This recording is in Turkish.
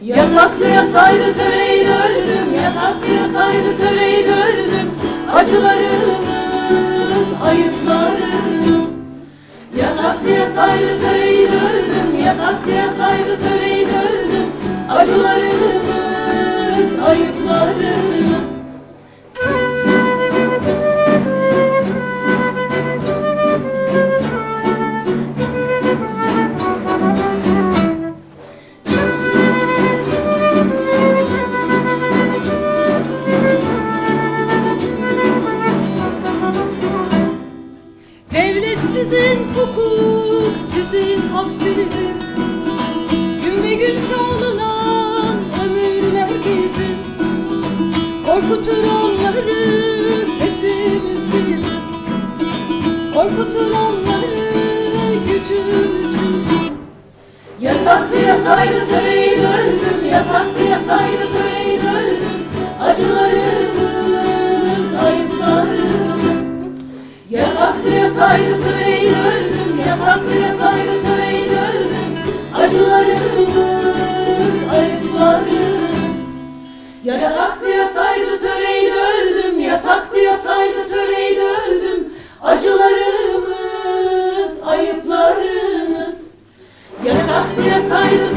Yasaktı yasaydı töreyi öldüm, yasaktı yasaydı töreyi öldüm. Acılarımız, ayıplarımız. Yasaktı yasaydı töreyi öldüm, yasaktı yasaydı töreyi öldüm. Acılarımız, ayıplarımız. Devlet sizin, hukuk sizin, hak sizin. Gün be gün çalınan ömürler bizim. Korkutur onları sesimiz bizim. Korkutur onları gücümüz bizim. Yasaktı yasaydı töreyi öldüm, yasaktı yasaydı töreyi öldüm. Acılarımız, ayıplarımız. Yasaktı yasaydı töreyi öldüm, yasaktı yasaydı töreyi öldüm. Acılarımız, ayıplarımız. Yasaktı yasaydı töreyi öldüm, yasaktı yasaydı töreyi öldüm. Acılarımız, ayıplarımız. Yasaktı yasaydı